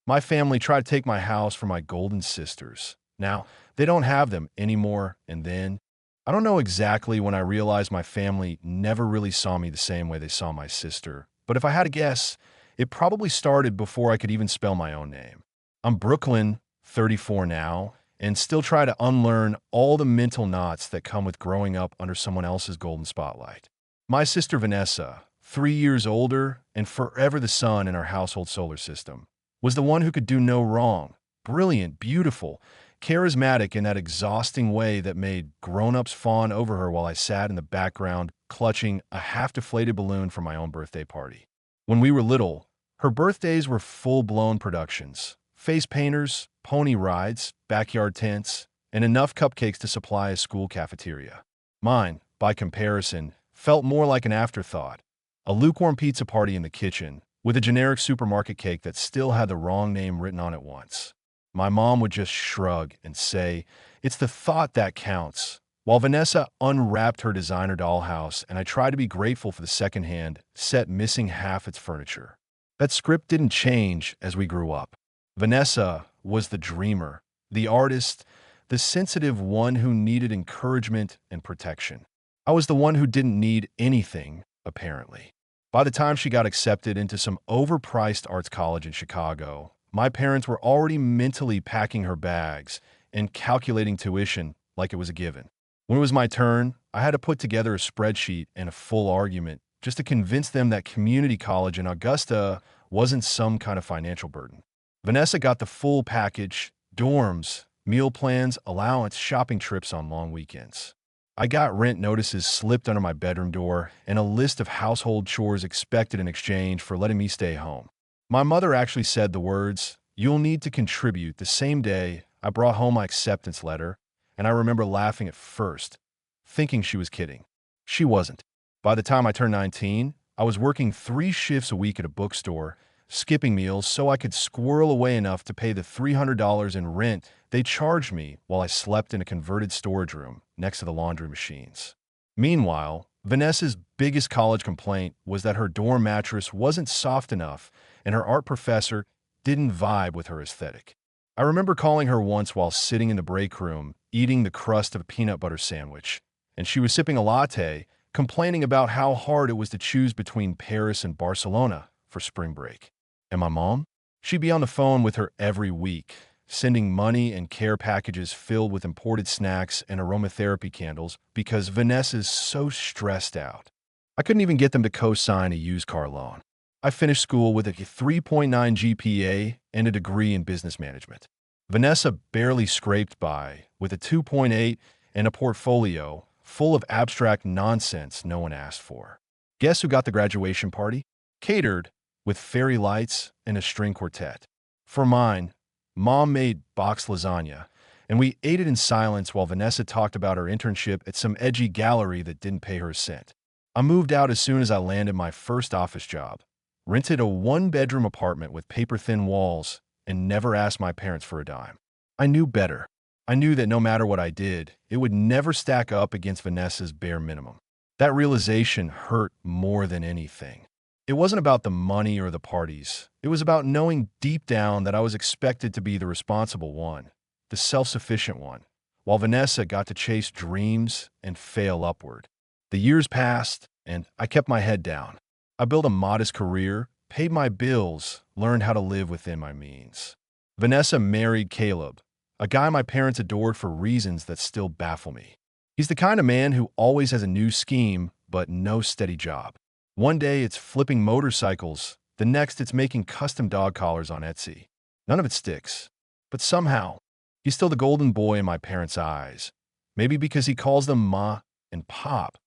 My family tried to take my house from my golden sisters. Now, they don't have them anymore, and then I don't know exactly when I realized my family never really saw me the same way they saw my sister, but if I had to guess, it probably started before I could even spell my own name. I'm Brooklyn, 34 now, and still try to unlearn all the mental knots that come with growing up under someone else's golden spotlight. My sister Vanessa, 3 years older and forever the sun in our household solar system, was the one who could do no wrong. Brilliant, beautiful, charismatic in that exhausting way that made grown-ups fawn over her while I sat in the background clutching a half-deflated balloon for my own birthday party. When we were little, her birthdays were full-blown productions. Face painters, pony rides, backyard tents, and enough cupcakes to supply a school cafeteria. Mine, by comparison, felt more like an afterthought. A lukewarm pizza party in the kitchen, with a generic supermarket cake that still had the wrong name written on it once. My mom would just shrug and say, "It's the thought that counts," while Vanessa unwrapped her designer dollhouse and I tried to be grateful for the secondhand set missing half its furniture. That script didn't change as we grew up. Vanessa was the dreamer, the artist, the sensitive one who needed encouragement and protection. I was the one who didn't need anything, apparently. By the time she got accepted into some overpriced arts college in Chicago, my parents were already mentally packing her bags and calculating tuition like it was a given. When it was my turn, I had to put together a spreadsheet and a full argument just to convince them that community college in Augusta wasn't some kind of financial burden. Vanessa got the full package: dorms, meal plans, allowance, shopping trips on long weekends. I got rent notices slipped under my bedroom door and a list of household chores expected in exchange for letting me stay home. My mother actually said the words, "You'll need to contribute," the same day I brought home my acceptance letter, and I remember laughing at first, thinking she was kidding. She wasn't. By the time I turned 19, I was working 3 shifts a week at a bookstore, skipping meals so I could squirrel away enough to pay the $300 in rent they charged me while I slept in a converted storage room next to the laundry machines. Meanwhile, Vanessa's biggest college complaint was that her dorm mattress wasn't soft enough and her art professor didn't vibe with her aesthetic. I remember calling her once while sitting in the break room, eating the crust of a peanut butter sandwich, and she was sipping a latte, complaining about how hard it was to choose between Paris and Barcelona for spring break. And my mom? She'd be on the phone with her every week, sending money and care packages filled with imported snacks and aromatherapy candles because Vanessa's so stressed out. I couldn't even get them to co-sign a used car loan. I finished school with a 3.9 GPA and a degree in business management. Vanessa barely scraped by with a 2.8 and a portfolio full of abstract nonsense no one asked for. Guess who got the graduation party? Catered, with fairy lights and a string quartet. For mine, Mom made boxed lasagna, and we ate it in silence while Vanessa talked about her internship at some edgy gallery that didn't pay her a cent. I moved out as soon as I landed my first office job, rented a one-bedroom apartment with paper-thin walls, and never asked my parents for a dime. I knew better. I knew that no matter what I did, it would never stack up against Vanessa's bare minimum. That realization hurt more than anything. It wasn't about the money or the parties. It was about knowing deep down that I was expected to be the responsible one, the self-sufficient one, while Vanessa got to chase dreams and fail upward. The years passed, and I kept my head down. I built a modest career, paid my bills, learned how to live within my means. Vanessa married Caleb, a guy my parents adored for reasons that still baffle me. He's the kind of man who always has a new scheme, but no steady job. One day it's flipping motorcycles, the next it's making custom dog collars on Etsy. None of it sticks. But somehow, he's still the golden boy in my parents' eyes. Maybe because he calls them Ma and Pop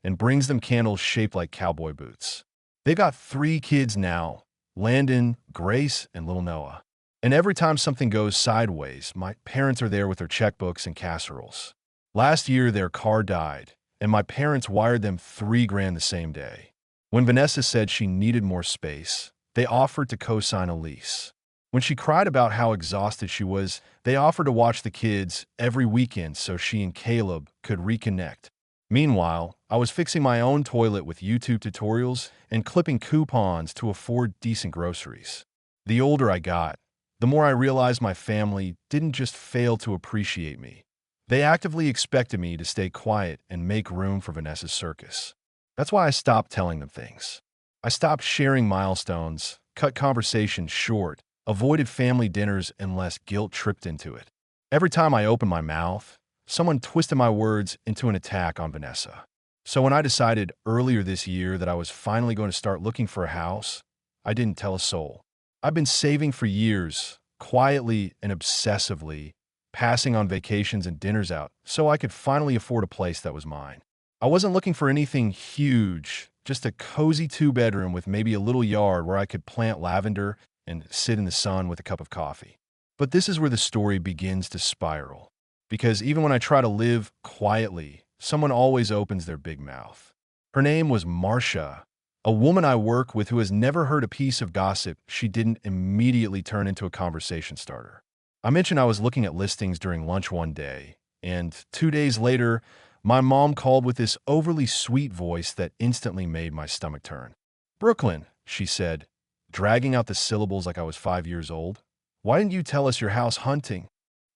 and brings them candles shaped like cowboy boots. They've got 3 kids now, Landon, Grace, and little Noah. And every time something goes sideways, my parents are there with their checkbooks and casseroles. Last year, their car died, and my parents wired them $3,000 the same day. When Vanessa said she needed more space, they offered to co-sign a lease. When she cried about how exhausted she was, they offered to watch the kids every weekend so she and Caleb could reconnect. Meanwhile, I was fixing my own toilet with YouTube tutorials and clipping coupons to afford decent groceries. The older I got, the more I realized my family didn't just fail to appreciate me. They actively expected me to stay quiet and make room for Vanessa's circus. That's why I stopped telling them things. I stopped sharing milestones, cut conversations short, avoided family dinners unless guilt tripped into it. Every time I opened my mouth, someone twisted my words into an attack on Vanessa. So when I decided earlier this year that I was finally going to start looking for a house, I didn't tell a soul. I've been saving for years, quietly and obsessively, passing on vacations and dinners out so I could finally afford a place that was mine. I wasn't looking for anything huge, just a cozy two-bedroom with maybe a little yard where I could plant lavender and sit in the sun with a cup of coffee. But this is where the story begins to spiral. Because even when I try to live quietly, someone always opens their big mouth. Her name was Marcia, a woman I work with who has never heard a piece of gossip she didn't immediately turn into a conversation starter. I mentioned I was looking at listings during lunch one day, and 2 days later, my mom called with this overly sweet voice that instantly made my stomach turn. "Brooklyn," she said, dragging out the syllables like I was 5 years old. "Why didn't you tell us you're house hunting?"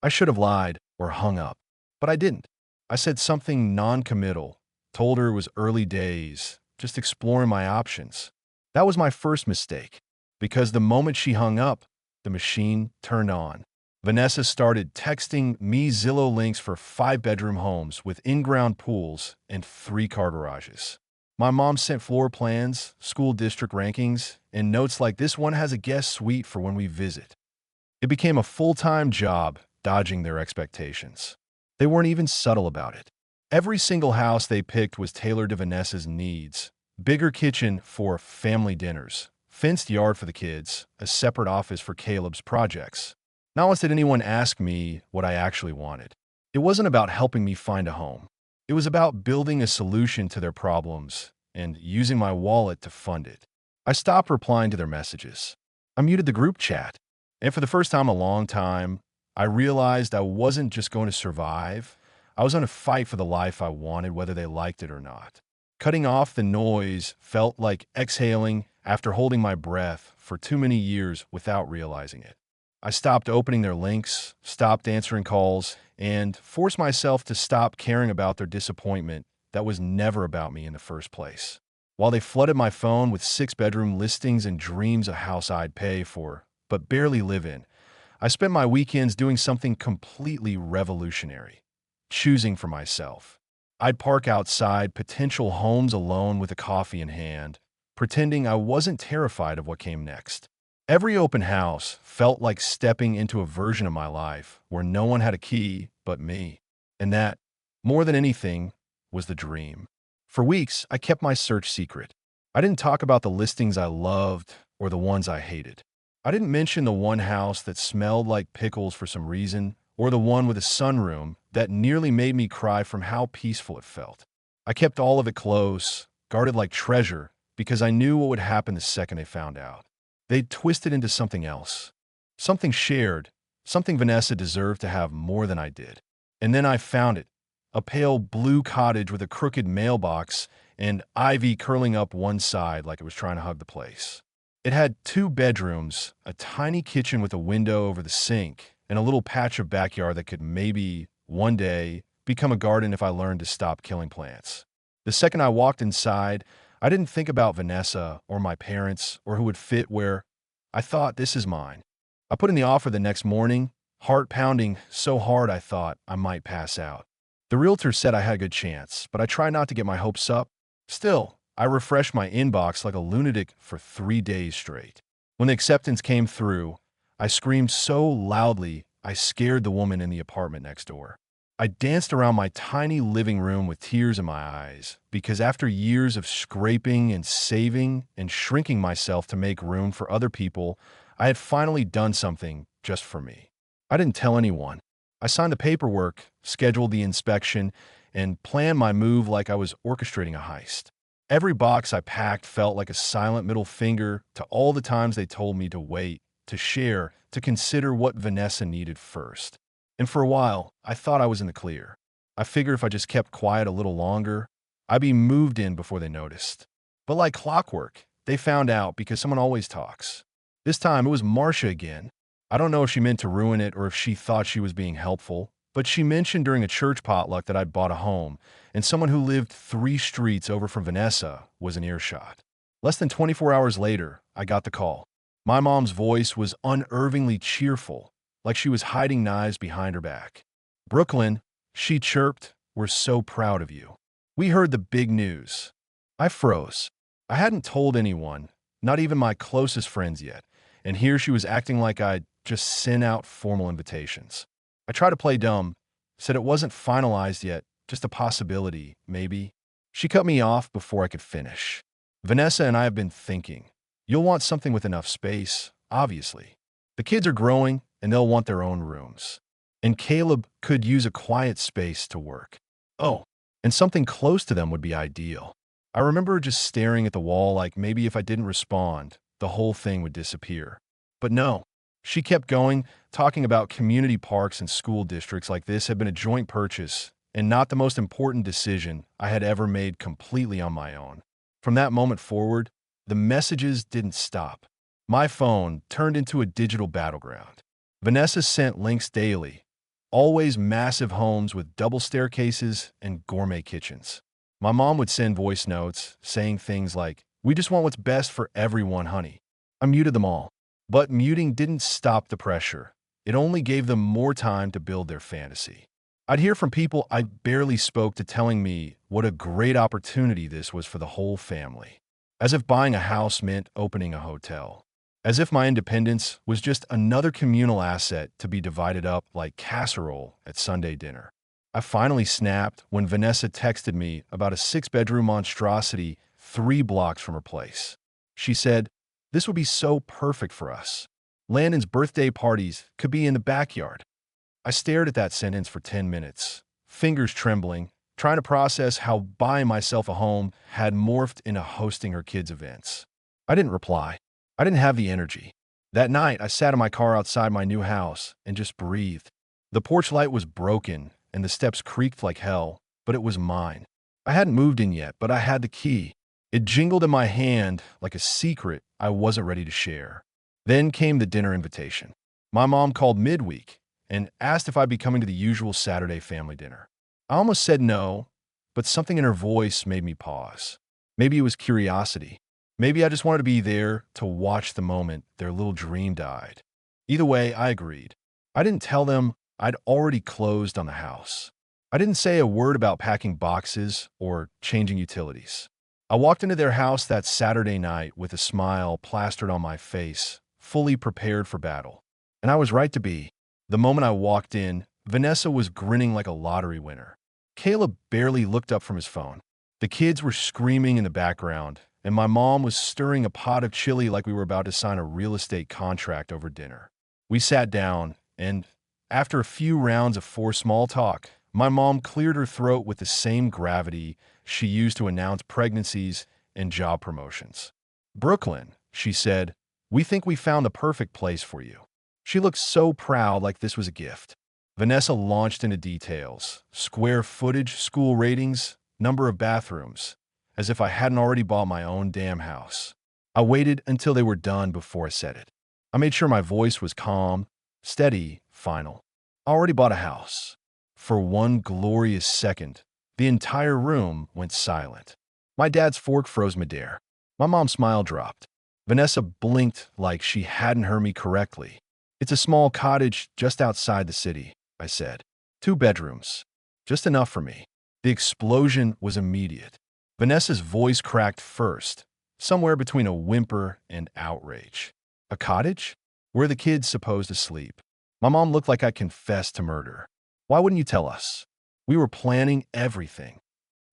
I should have lied or hung up, but I didn't. I said something non-committal, told her it was early days, just exploring my options. That was my first mistake, because the moment she hung up, the machine turned on. Vanessa started texting me Zillow links for 5-bedroom homes with in-ground pools and 3-car garages. My mom sent floor plans, school district rankings, and notes like this one has a guest suite for when we visit. It became a full-time job dodging their expectations. They weren't even subtle about it. Every single house they picked was tailored to Vanessa's needs. Bigger kitchen for family dinners, fenced yard for the kids, a separate office for Caleb's projects. Not once did anyone ask me what I actually wanted. It wasn't about helping me find a home. It was about building a solution to their problems and using my wallet to fund it. I stopped replying to their messages. I muted the group chat. And for the first time in a long time, I realized I wasn't just going to survive. I was going to fight for the life I wanted, whether they liked it or not. Cutting off the noise felt like exhaling after holding my breath for too many years without realizing it. I stopped opening their links, stopped answering calls, and forced myself to stop caring about their disappointment that was never about me in the first place. While they flooded my phone with 6-bedroom listings and dreams of a house I'd pay for, but barely live in, I spent my weekends doing something completely revolutionary, choosing for myself. I'd park outside potential homes alone with a coffee in hand, pretending I wasn't terrified of what came next. Every open house felt like stepping into a version of my life where no one had a key but me. And that, more than anything, was the dream. For weeks, I kept my search secret. I didn't talk about the listings I loved or the ones I hated. I didn't mention the one house that smelled like pickles for some reason, or the one with a sunroom that nearly made me cry from how peaceful it felt. I kept all of it close, guarded like treasure, because I knew what would happen the second they found out. They'd twist it into something else. Something shared, something Vanessa deserved to have more than I did. And then I found it. A pale blue cottage with a crooked mailbox and ivy curling up one side like it was trying to hug the place. It had 2 bedrooms, a tiny kitchen with a window over the sink, and a little patch of backyard that could maybe, one day, become a garden if I learned to stop killing plants. The second I walked inside, I didn't think about Vanessa or my parents or who would fit where. I thought, this is mine. I put in the offer the next morning, heart pounding so hard I thought I might pass out. The realtor said I had a good chance, but I tried not to get my hopes up. Still, I refreshed my inbox like a lunatic for 3 days straight. When the acceptance came through, I screamed so loudly I scared the woman in the apartment next door. I danced around my tiny living room with tears in my eyes, because after years of scraping and saving and shrinking myself to make room for other people, I had finally done something just for me. I didn't tell anyone. I signed the paperwork, scheduled the inspection, and planned my move like I was orchestrating a heist. Every box I packed felt like a silent middle finger to all the times they told me to wait, to share, to consider what Vanessa needed first. And for a while, I thought I was in the clear. I figured if I just kept quiet a little longer, I'd be moved in before they noticed. But like clockwork, they found out because someone always talks. This time it was Marcia again. I don't know if she meant to ruin it or if she thought she was being helpful, but she mentioned during a church potluck that I'd bought a home, and someone who lived 3 streets over from Vanessa was in earshot. Less than 24 hours later, I got the call. My mom's voice was unnervingly cheerful, like she was hiding knives behind her back. "Brooklyn," she chirped, "we're so proud of you. We heard the big news." I froze. I hadn't told anyone, not even my closest friends yet, and here she was acting like I'd just sent out formal invitations. I tried to play dumb, said it wasn't finalized yet, just a possibility, maybe. She cut me off before I could finish. "Vanessa and I have been thinking. You'll want something with enough space, obviously. The kids are growing, and they'll want their own rooms. And Caleb could use a quiet space to work. Oh, and something close to them would be ideal." I remember just staring at the wall like maybe if I didn't respond, the whole thing would disappear. But no, she kept going, talking about community parks and school districts like this had been a joint purchase and not the most important decision I had ever made completely on my own. From that moment forward, the messages didn't stop. My phone turned into a digital battleground. Vanessa sent links daily, always massive homes with double staircases and gourmet kitchens. My mom would send voice notes saying things like, "We just want what's best for everyone, honey." I muted them all. But muting didn't stop the pressure. It only gave them more time to build their fantasy. I'd hear from people I barely spoke to telling me what a great opportunity this was for the whole family. As if buying a house meant opening a hotel. As if my independence was just another communal asset to be divided up like casserole at Sunday dinner. I finally snapped when Vanessa texted me about a 6-bedroom monstrosity 3 blocks from her place. She said, "This would be so perfect for us. Landon's birthday parties could be in the backyard." I stared at that sentence for 10 minutes, fingers trembling, trying to process how buying myself a home had morphed into hosting her kids' events. I didn't reply. I didn't have the energy. That night, I sat in my car outside my new house and just breathed. The porch light was broken and the steps creaked like hell, but it was mine. I hadn't moved in yet, but I had the key. It jingled in my hand like a secret I wasn't ready to share. Then came the dinner invitation. My mom called midweek and asked if I'd be coming to the usual Saturday family dinner. I almost said no, but something in her voice made me pause. Maybe it was curiosity. Maybe I just wanted to be there to watch the moment their little dream died. Either way, I agreed. I didn't tell them I'd already closed on the house. I didn't say a word about packing boxes or changing utilities. I walked into their house that Saturday night with a smile plastered on my face, fully prepared for battle. And I was right to be. The moment I walked in, Vanessa was grinning like a lottery winner. Caleb barely looked up from his phone. The kids were screaming in the background, and my mom was stirring a pot of chili like we were about to sign a real estate contract over dinner. We sat down, and after a few rounds of forced small talk, my mom cleared her throat with the same gravity she used to announce pregnancies and job promotions. "Brooklyn," she said, "we think we found the perfect place for you." She looked so proud, like this was a gift. Vanessa launched into details: square footage, school ratings, number of bathrooms, as if I hadn't already bought my own damn house. I waited until they were done before I said it. I made sure my voice was calm, steady, final. I already bought a house. For one glorious second, the entire room went silent. My dad's fork froze midair. My mom's smile dropped. Vanessa blinked like she hadn't heard me correctly. "It's a small cottage just outside the city," I said. "2 bedrooms. Just enough for me." The explosion was immediate. Vanessa's voice cracked first, somewhere between a whimper and outrage. "A cottage? Where are the kids supposed to sleep?" My mom looked like I confessed to murder. "Why wouldn't you tell us? We were planning everything."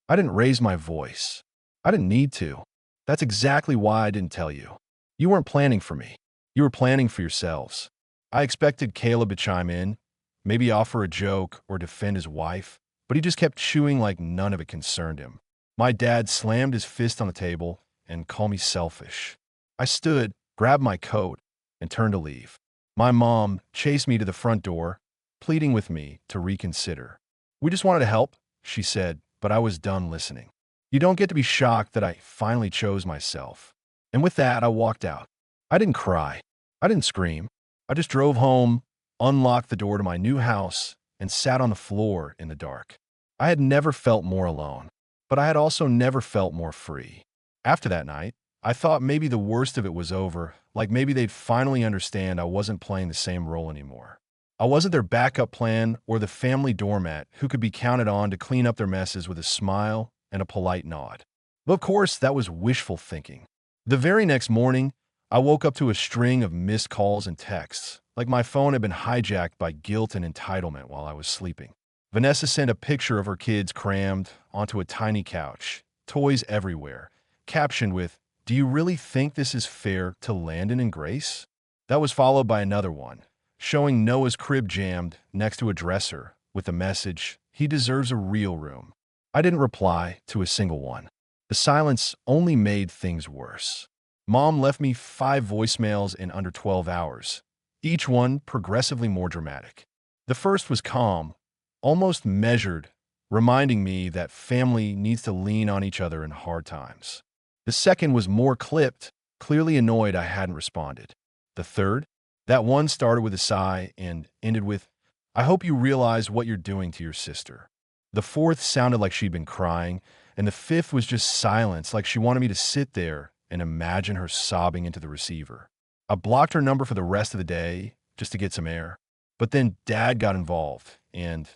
I didn't raise my voice. I didn't need to. That's exactly why I didn't tell you. You weren't planning for me. You were planning for yourselves. I expected Caleb to chime in, maybe offer a joke or defend his wife, but he just kept chewing like none of it concerned him. My dad slammed his fist on the table and called me selfish. I stood, grabbed my coat, and turned to leave. My mom chased me to the front door, pleading with me to reconsider. "We just wanted to help," she said, but I was done listening. You don't get to be shocked that I finally chose myself. And with that, I walked out. I didn't cry. I didn't scream. I just drove home, unlocked the door to my new house, and sat on the floor in the dark. I had never felt more alone, but I had also never felt more free. After that night, I thought maybe the worst of it was over, like maybe they'd finally understand I wasn't playing the same role anymore. I wasn't their backup plan or the family doormat who could be counted on to clean up their messes with a smile and a polite nod. But of course, that was wishful thinking. The very next morning, I woke up to a string of missed calls and texts, like my phone had been hijacked by guilt and entitlement while I was sleeping. Vanessa sent a picture of her kids crammed onto a tiny couch, toys everywhere, captioned with, "Do you really think this is fair to Landon and Grace?" That was followed by another one, showing Noah's crib jammed next to a dresser with the message, "He deserves a real room." I didn't reply to a single one. The silence only made things worse. Mom left me 5 voicemails in under 12 hours, each one progressively more dramatic. The first was calm, almost measured, reminding me that family needs to lean on each other in hard times. The second was more clipped, clearly annoyed I hadn't responded. The third, that one started with a sigh and ended with, "I hope you realize what you're doing to your sister." The fourth sounded like she'd been crying, and the fifth was just silence, like she wanted me to sit there and imagine her sobbing into the receiver. I blocked her number for the rest of the day just to get some air. But then Dad got involved, and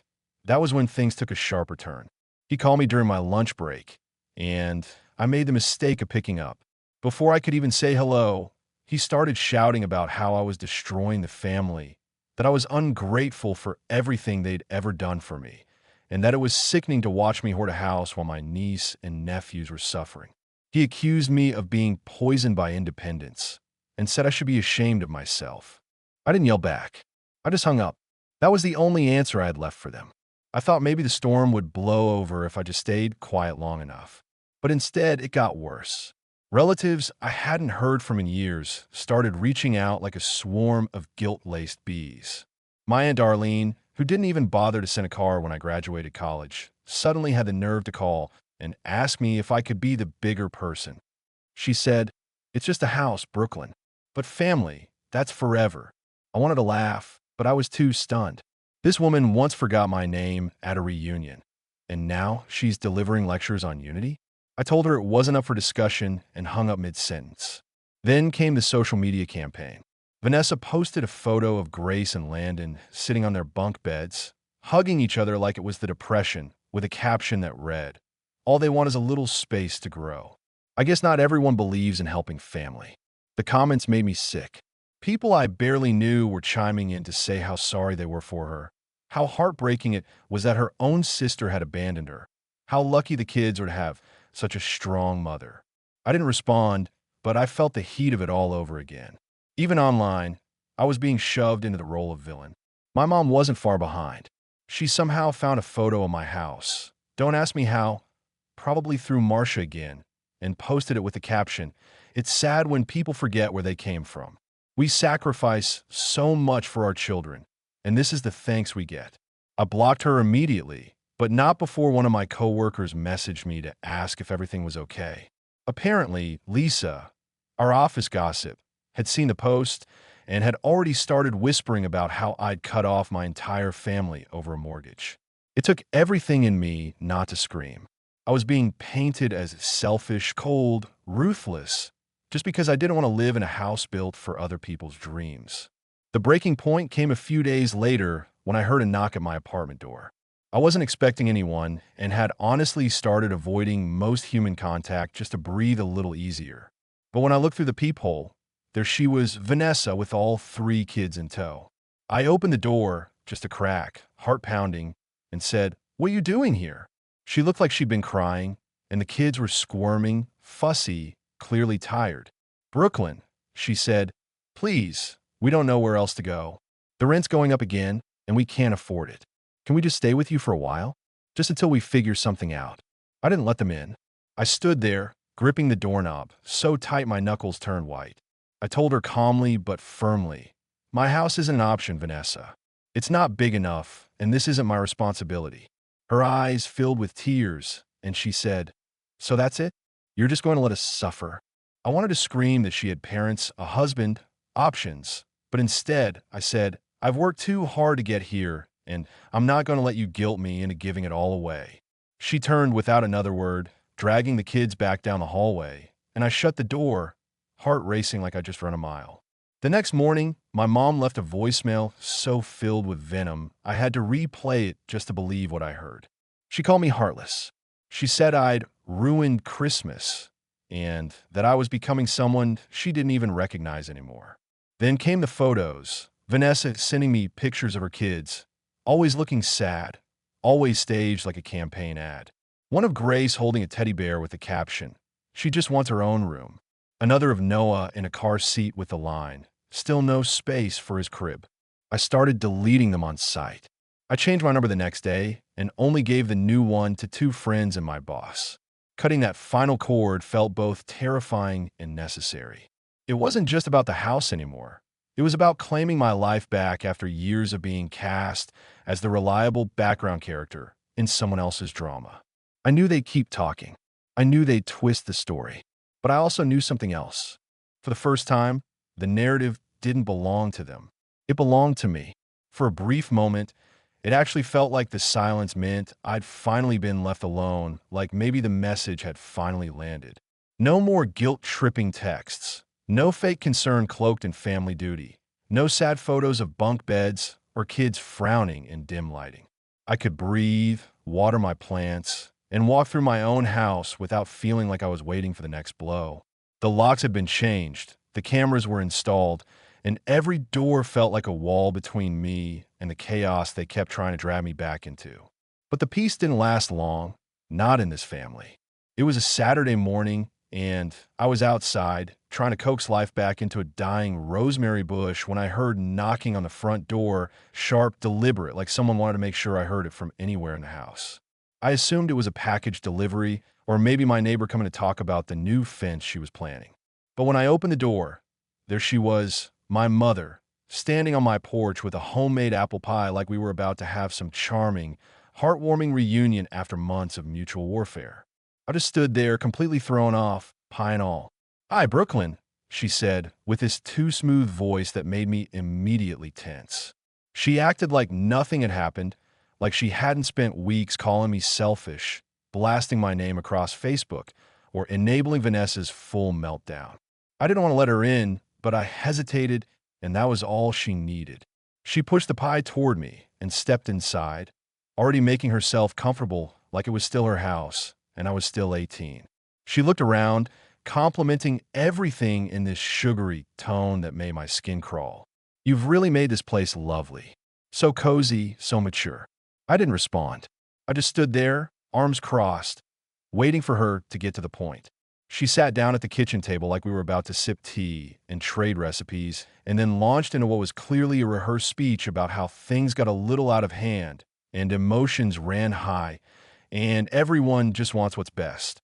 that was when things took a sharper turn. He called me during my lunch break, and I made the mistake of picking up. Before I could even say hello, he started shouting about how I was destroying the family, that I was ungrateful for everything they'd ever done for me, and that it was sickening to watch me hoard a house while my niece and nephews were suffering. He accused me of being poisoned by independence and said I should be ashamed of myself. I didn't yell back. I just hung up. That was the only answer I had left for them. I thought maybe the storm would blow over if I just stayed quiet long enough. But instead, it got worse. Relatives I hadn't heard from in years started reaching out like a swarm of guilt-laced bees. My Aunt Darlene, who didn't even bother to send a card when I graduated college, suddenly had the nerve to call and ask me if I could be the bigger person. She said, "It's just a house, Brooklyn. But family, that's forever." I wanted to laugh, but I was too stunned. This woman once forgot my name at a reunion, and now she's delivering lectures on unity? I told her it wasn't up for discussion and hung up mid-sentence. Then came the social media campaign. Vanessa posted a photo of Grace and Landon sitting on their bunk beds, hugging each other like it was the Depression, with a caption that read, "All they want is a little space to grow." I guess not everyone believes in helping family. The comments made me sick. People I barely knew were chiming in to say how sorry they were for her, how heartbreaking it was that her own sister had abandoned her, how lucky the kids were to have such a strong mother. I didn't respond, but I felt the heat of it all over again. Even online, I was being shoved into the role of villain. My mom wasn't far behind. She somehow found a photo of my house. Don't ask me how, probably through Marcia again, and posted it with the caption, "It's sad when people forget where they came from. We sacrifice so much for our children, and this is the thanks we get." I blocked her immediately, but not before one of my coworkers messaged me to ask if everything was okay. Apparently, Lisa, our office gossip, had seen the post and had already started whispering about how I'd cut off my entire family over a mortgage. It took everything in me not to scream. I was being painted as selfish, cold, ruthless, just because I didn't want to live in a house built for other people's dreams. The breaking point came a few days later when I heard a knock at my apartment door. I wasn't expecting anyone and had honestly started avoiding most human contact just to breathe a little easier. But when I looked through the peephole, there she was, Vanessa, with all 3 kids in tow. I opened the door, just a crack, heart pounding, and said, "What are you doing here?" She looked like she'd been crying, and the kids were squirming, fussy, clearly tired. "Brooklyn," she said, "please, we don't know where else to go. The rent's going up again, and we can't afford it. Can we just stay with you for a while? Just until we figure something out." I didn't let them in. I stood there, gripping the doorknob, so tight my knuckles turned white. I told her calmly but firmly, "My house isn't an option, Vanessa. It's not big enough, and this isn't my responsibility." Her eyes filled with tears, and she said, "So that's it? You're just going to let us suffer?" I wanted to scream that she had parents, a husband, options, But instead, I said, I've worked too hard to get here, and I'm not going to let you guilt me into giving it all away. She turned without another word, dragging the kids back down the hallway, and I shut the door, heart racing like I just run a mile. The next morning, my mom left a voicemail so filled with venom, I had to replay it just to believe what I heard. She called me heartless. She said I'd ruined Christmas and that I was becoming someone she didn't even recognize anymore. Then came the photos. Vanessa sending me pictures of her kids, always looking sad, always staged like a campaign ad. One of Grace holding a teddy bear with the caption, "She just wants her own room." Another of Noah in a car seat with the line, "Still no space for his crib." I started deleting them on sight. I changed my number the next day and only gave the new one to 2 friends and my boss. Cutting that final cord felt both terrifying and necessary. It wasn't just about the house anymore. It was about claiming my life back after years of being cast as the reliable background character in someone else's drama. I knew they'd keep talking. I knew they'd twist the story. But I also knew something else. For the first time, the narrative didn't belong to them. It belonged to me. For a brief moment, it actually felt like the silence meant I'd finally been left alone, like maybe the message had finally landed. No more guilt-tripping texts. No fake concern cloaked in family duty. No sad photos of bunk beds or kids frowning in dim lighting. I could breathe, water my plants, and walk through my own house without feeling like I was waiting for the next blow. The locks had been changed, the cameras were installed, and every door felt like a wall between me and the chaos they kept trying to drag me back into. But the peace didn't last long, not in this family. It was a Saturday morning, and I was outside, trying to coax life back into a dying rosemary bush when I heard knocking on the front door, sharp, deliberate, like someone wanted to make sure I heard it from anywhere in the house. I assumed it was a package delivery, or maybe my neighbor coming to talk about the new fence she was planning. But when I opened the door, there she was, my mother, standing on my porch with a homemade apple pie like we were about to have some charming, heartwarming reunion after months of mutual warfare. I just stood there, completely thrown off, pie and all. "Hi, Brooklyn," she said, with this too smooth voice that made me immediately tense. She acted like nothing had happened, like she hadn't spent weeks calling me selfish, blasting my name across Facebook, or enabling Vanessa's full meltdown. I didn't want to let her in, but I hesitated, and that was all she needed. She pushed the pie toward me and stepped inside, already making herself comfortable like it was still her house, and I was still 18. She looked around, complimenting everything in this sugary tone that made my skin crawl. "You've really made this place lovely. So cozy, so mature." I didn't respond. I just stood there, arms crossed, waiting for her to get to the point. She sat down at the kitchen table like we were about to sip tea and trade recipes, and then launched into what was clearly a rehearsed speech about how things got a little out of hand and emotions ran high, and everyone just wants what's best.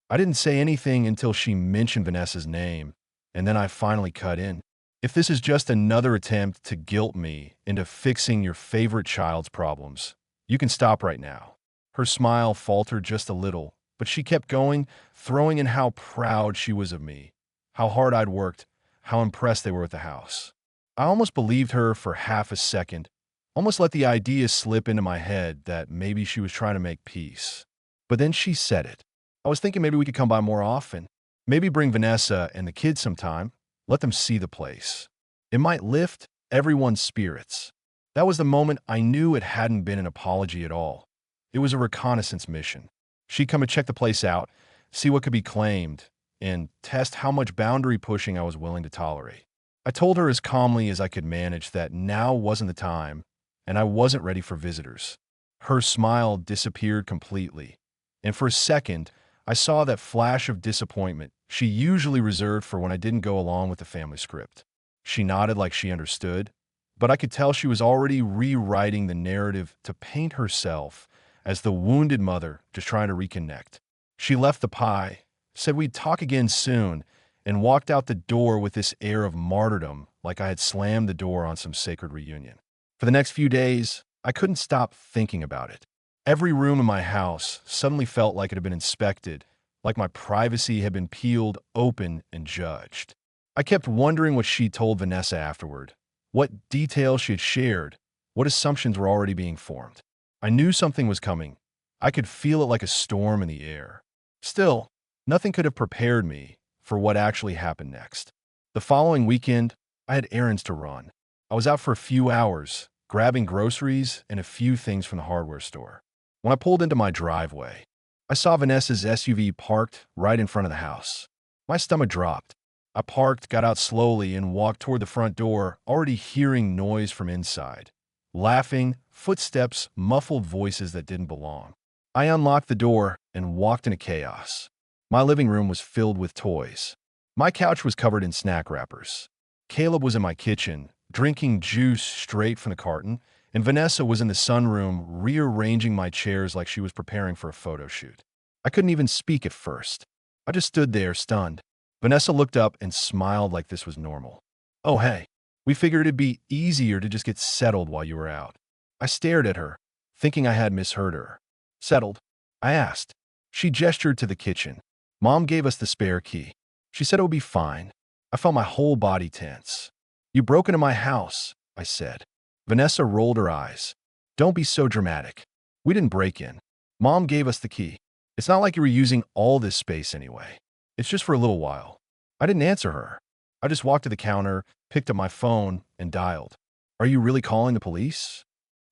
I didn't say anything until she mentioned Vanessa's name, and then I finally cut in. "If this is just another attempt to guilt me into fixing your favorite child's problems, you can stop right now." Her smile faltered just a little, but she kept going, throwing in how proud she was of me, how hard I'd worked, how impressed they were with the house. I almost believed her for half a second, almost let the idea slip into my head that maybe she was trying to make peace. But then she said it. "I was thinking maybe we could come by more often. Maybe bring Vanessa and the kids sometime. Let them see the place. It might lift everyone's spirits." That was the moment I knew it hadn't been an apology at all. It was a reconnaissance mission. She'd come and check the place out, see what could be claimed, and test how much boundary pushing I was willing to tolerate. I told her as calmly as I could manage that now wasn't the time, and I wasn't ready for visitors. Her smile disappeared completely, and for a second, I saw that flash of disappointment she usually reserved for when I didn't go along with the family script. She nodded like she understood, but I could tell she was already rewriting the narrative to paint herself as the wounded mother just trying to reconnect. She left the pie, said we'd talk again soon, and walked out the door with this air of martyrdom like I had slammed the door on some sacred reunion. For the next few days, I couldn't stop thinking about it. Every room in my house suddenly felt like it had been inspected, like my privacy had been peeled open and judged. I kept wondering what she told Vanessa afterward. what details she had shared, what assumptions were already being formed. I knew something was coming. I could feel it like a storm in the air. Still, nothing could have prepared me for what actually happened next. The following weekend, I had errands to run. I was out for a few hours, grabbing groceries and a few things from the hardware store. When I pulled into my driveway, I saw Vanessa's SUV parked right in front of the house. My stomach dropped. I parked, got out slowly, and walked toward the front door, already hearing noise from inside. Laughing, footsteps, muffled voices that didn't belong. I unlocked the door and walked into chaos. My living room was filled with toys. My couch was covered in snack wrappers. Caleb was in my kitchen, drinking juice straight from the carton, and Vanessa was in the sunroom, rearranging my chairs like she was preparing for a photo shoot. I couldn't even speak at first. I just stood there, stunned. Vanessa looked up and smiled like this was normal. "Oh, hey, we figured it'd be easier to just get settled while you were out." I stared at her, thinking I had misheard her. "Settled?" I asked. She gestured to the kitchen. "Mom gave us the spare key. She said it would be fine." I felt my whole body tense. "You broke into my house," I said. Vanessa rolled her eyes. "Don't be so dramatic. We didn't break in. Mom gave us the key. It's not like you were using all this space anyway. It's just for a little while." I didn't answer her. I just walked to the counter, picked up my phone, and dialed. "Are you really calling the police?"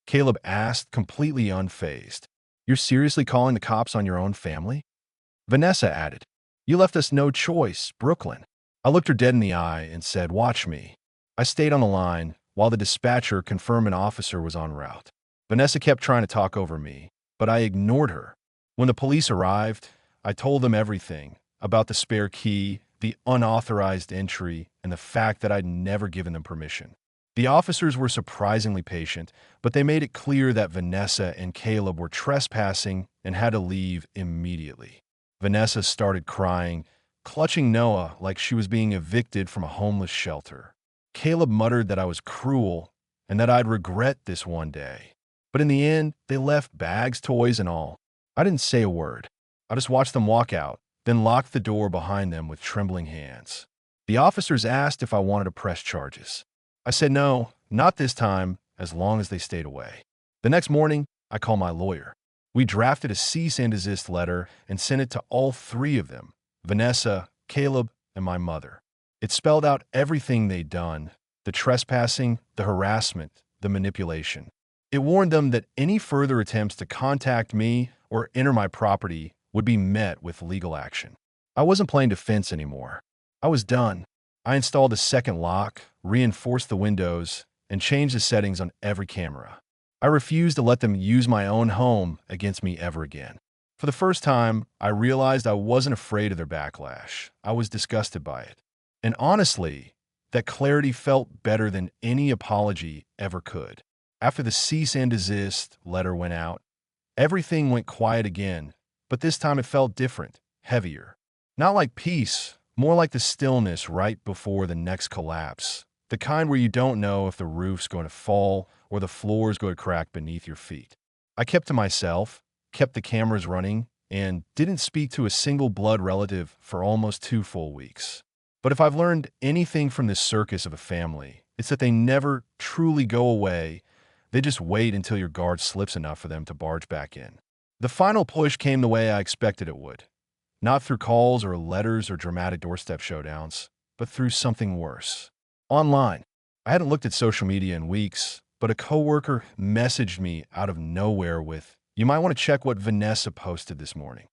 Caleb asked, completely unfazed. "You're seriously calling the cops on your own family?" Vanessa added, "You left us no choice, Brooklyn." I looked her dead in the eye and said, "Watch me." I stayed on the line while the dispatcher confirmed an officer was en route. Vanessa kept trying to talk over me, but I ignored her. When the police arrived, I told them everything about the spare key, the unauthorized entry, and the fact that I'd never given them permission. The officers were surprisingly patient, but they made it clear that Vanessa and Caleb were trespassing and had to leave immediately. Vanessa started crying, clutching Noah like she was being evicted from a homeless shelter. Caleb muttered that I was cruel and that I'd regret this one day. But in the end, they left bags, toys, and all. I didn't say a word. I just watched them walk out, then locked the door behind them with trembling hands. The officers asked if I wanted to press charges. I said no, not this time, as long as they stayed away. The next morning, I called my lawyer. We drafted a cease and desist letter and sent it to all three of them, Vanessa, Caleb, and my mother. It spelled out everything they'd done, the trespassing, the harassment, the manipulation. It warned them that any further attempts to contact me or enter my property would be met with legal action. I wasn't playing defense anymore. I was done. I installed a second lock, reinforced the windows, and changed the settings on every camera. I refused to let them use my own home against me ever again. For the first time, I realized I wasn't afraid of their backlash. I was disgusted by it. And honestly, that clarity felt better than any apology ever could. After the cease and desist letter went out, everything went quiet again, but this time it felt different, heavier. Not like peace, more like the stillness right before the next collapse. The kind where you don't know if the roof's going to fall or the floor's going to crack beneath your feet. I kept to myself, kept the cameras running, and didn't speak to a single blood relative for almost 2 full weeks. But if I've learned anything from this circus of a family, it's that they never truly go away. They just wait until your guard slips enough for them to barge back in. The final push came the way I expected it would. Not through calls or letters or dramatic doorstep showdowns, but through something worse. Online. I hadn't looked at social media in weeks, but a coworker messaged me out of nowhere with, "You might want to check what Vanessa posted this morning."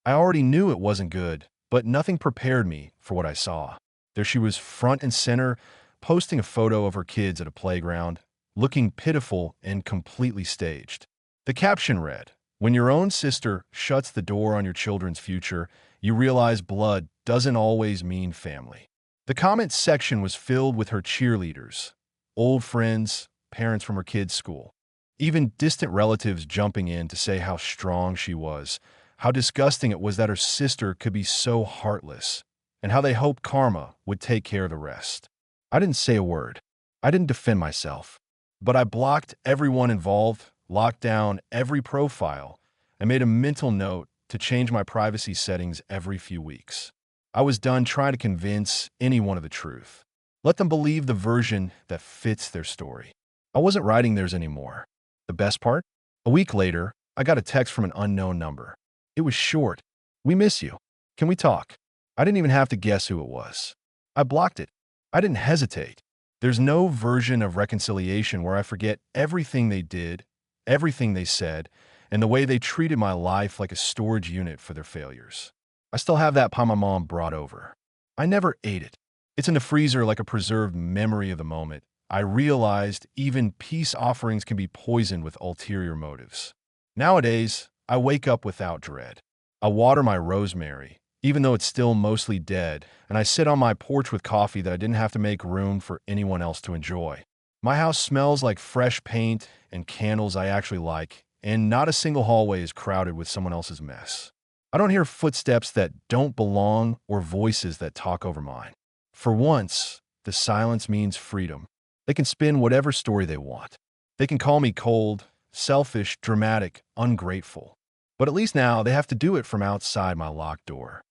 I already knew it wasn't good, but nothing prepared me for what I saw. There she was, front and center, posting a photo of her kids at a playground, looking pitiful and completely staged. The caption read, "When your own sister shuts the door on your children's future, you realize blood doesn't always mean family." The comment section was filled with her cheerleaders, old friends, parents from her kids' school, even distant relatives jumping in to say how strong she was, how disgusting it was that her sister could be so heartless, and how they hoped karma would take care of the rest. I didn't say a word. I didn't defend myself. But I blocked everyone involved, locked down every profile, and made a mental note to change my privacy settings every few weeks. I was done trying to convince anyone of the truth. Let them believe the version that fits their story. I wasn't writing theirs anymore. The best part? A week later, I got a text from an unknown number. It was short. "We miss you. Can we talk?" I didn't even have to guess who it was. I blocked it. I didn't hesitate. There's no version of reconciliation where I forget everything they did, everything they said, and the way they treated my life like a storage unit for their failures. I still have that pie my mom brought over. I never ate it. It's in the freezer like a preserved memory of the moment. I realized even peace offerings can be poisoned with ulterior motives. Nowadays, I wake up without dread. I water my rosemary, even though it's still mostly dead, and I sit on my porch with coffee that I didn't have to make room for anyone else to enjoy. My house smells like fresh paint and candles I actually like, and not a single hallway is crowded with someone else's mess. I don't hear footsteps that don't belong or voices that talk over mine. For once, the silence means freedom. They can spin whatever story they want. They can call me cold, selfish, dramatic, ungrateful. But at least now they have to do it from outside my locked door.